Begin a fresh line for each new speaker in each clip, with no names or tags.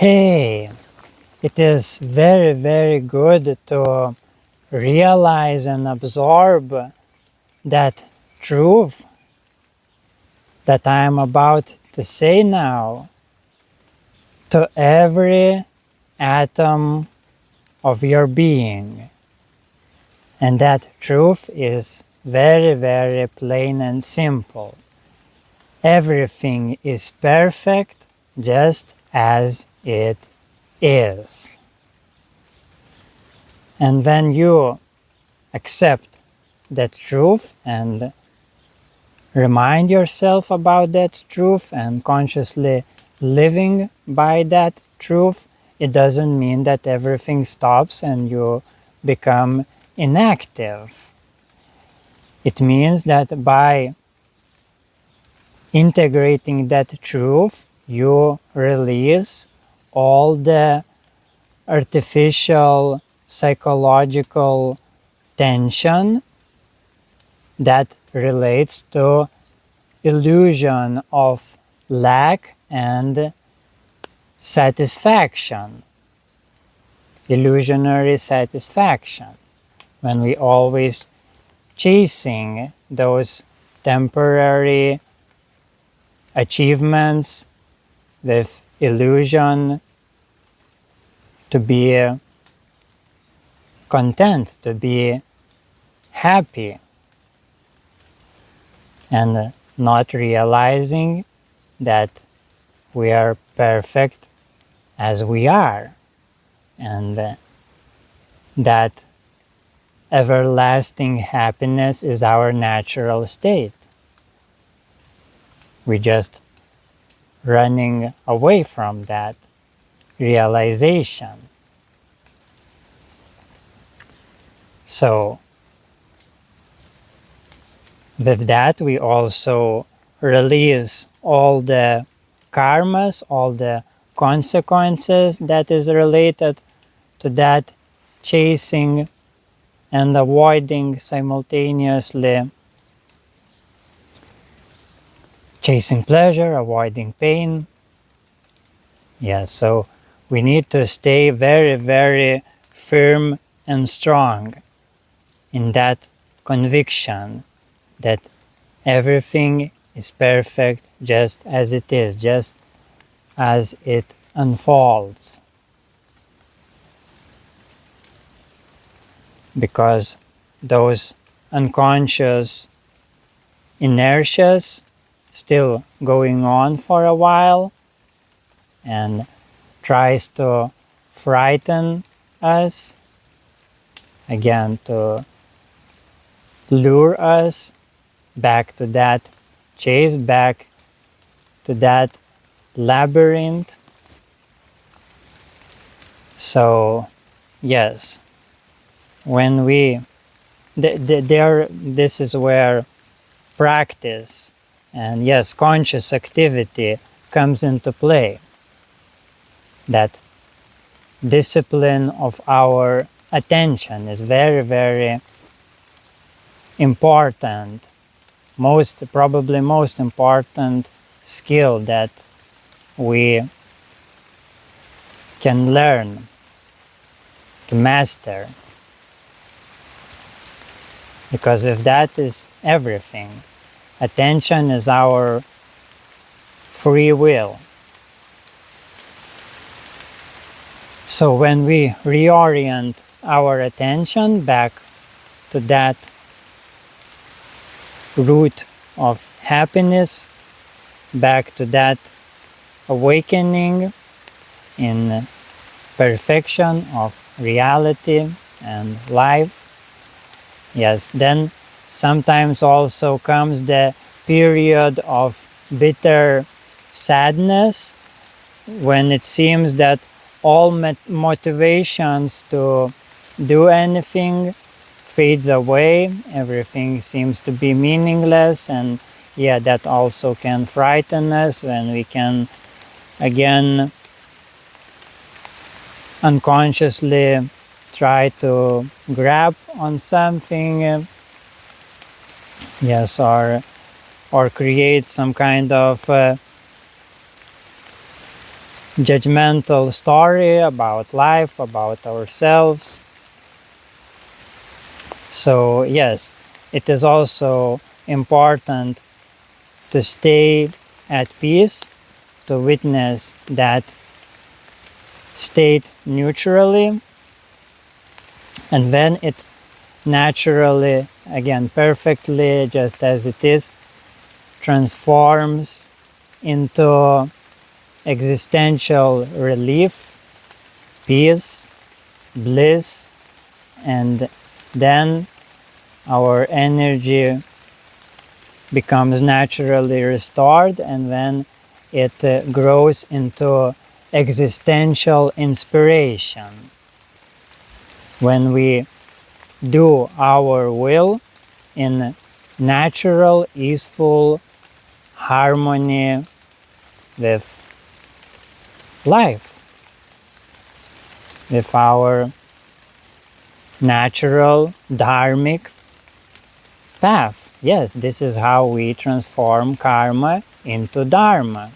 Hey, it is very, very good to realize and absorb that truth that I am about to say now to every atom of your being. And that truth is very, very plain and simple. Everything is perfect just as it is. And when you accept that truth and remind yourself about that truth and consciously living by that truth, it doesn't mean that everything stops and you become inactive. It means that by integrating that truth, you release all the artificial psychological tension that relates to illusion of lack and satisfaction, illusionary satisfaction, when we always chasing those temporary achievements with illusion to be content, to be happy, and not realizing that we are perfect as we are, and that everlasting happiness is our natural state. We're just running away from that realization. So, with that, we also release all the karmas, all the consequences that is related to that chasing and avoiding simultaneously, chasing pleasure, avoiding pain. Yeah, so we need to stay very, very firm and strong in that conviction that everything is perfect just as it is, just as it unfolds. Because those unconscious inertias still going on for a while and tries to frighten us, again to lure us back to that chase, back to that labyrinth. So yes, when we this is where practice and yes, conscious activity comes into play. That discipline of our attention is very, very important, probably most important skill that we can learn to master. Because if that is everything, attention is our free will. So when we reorient our attention back to that root of happiness, back to that awakening in perfection of reality and life, yes, then sometimes also comes the period of bitter sadness when it seems that all motivations to do anything fades away, everything seems to be meaningless, and yeah, that also can frighten us when we can again unconsciously try to grab on something, yes, or create some kind of judgmental story about life, about ourselves. So yes, it is also important to stay at peace, to witness that state neutrally, and then it naturally, again perfectly, just as it is, transforms into existential relief, peace, bliss, and then our energy becomes naturally restored, and then it grows into existential inspiration. When we do our will in natural, easeful harmony with life, with our natural dharmic path. Yes, this is how we transform karma into dharma.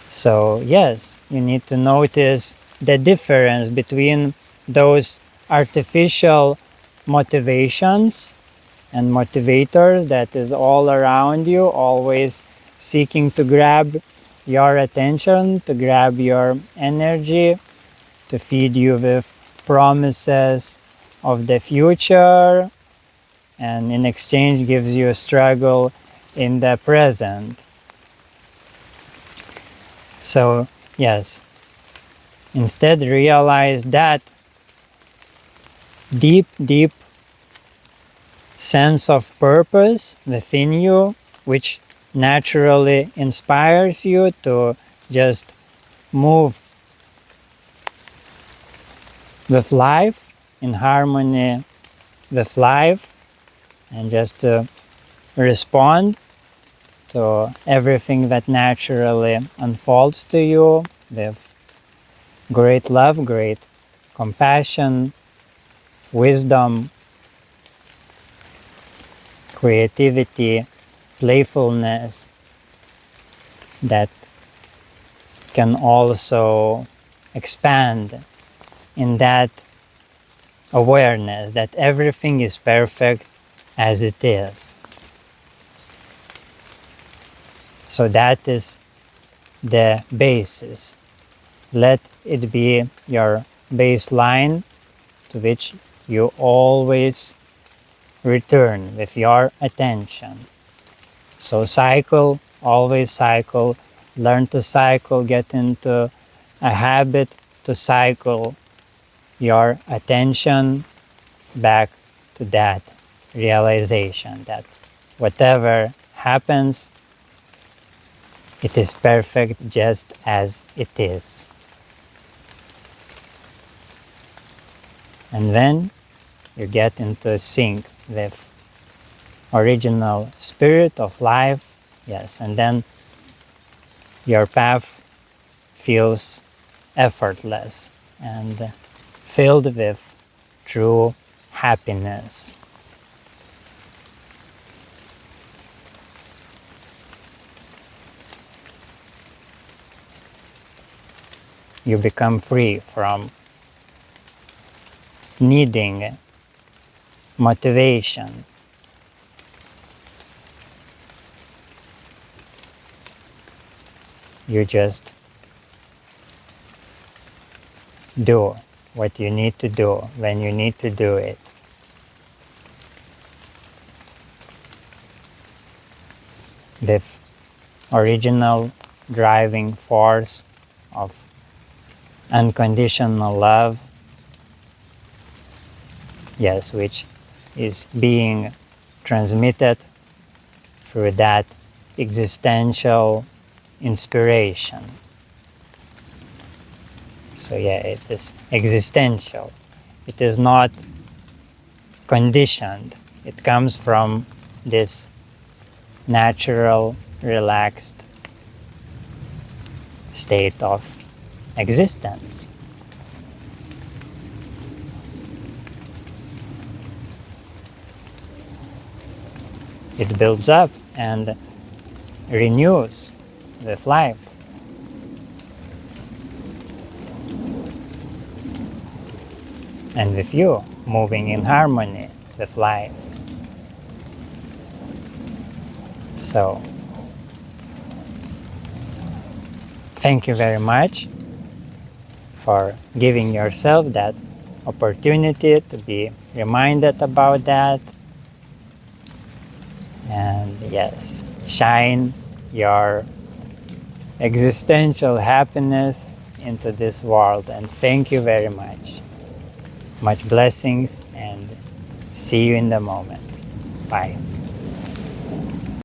So yes, you need to notice the difference between those artificial motivations and motivators that is all around you, always seeking to grab your attention, to grab your energy, to feed you with promises of the future, and in exchange gives you a struggle in the present. So yes, instead realize that deep sense of purpose within you, which naturally inspires you to just move with life, in harmony with life, and just to respond to everything that naturally unfolds to you with great love, great compassion, wisdom, creativity, playfulness, that can also expand in that awareness that everything is perfect as it is. So that is the basis. Let it be your baseline to which you always return with your attention. So cycle, always cycle, learn to cycle, get into a habit to cycle your attention back to that realization that whatever happens, it is perfect just as it is. And then you get into sync with original spirit of life, yes, and then your path feels effortless and filled with true happiness. You become free from needing motivation. You just do what you need to do when you need to do it. With original driving force of unconditional love, yes, which is being transmitted through that existential inspiration. So yeah, it is existential. It is not conditioned. It comes from this natural, relaxed state of existence. It builds up, and renews with life. And with you moving in harmony with life. So, thank you very much for giving yourself that opportunity to be reminded about that. And yes, shine your existential happiness into this world. And thank you very much. Much blessings, and see you in the moment. Bye.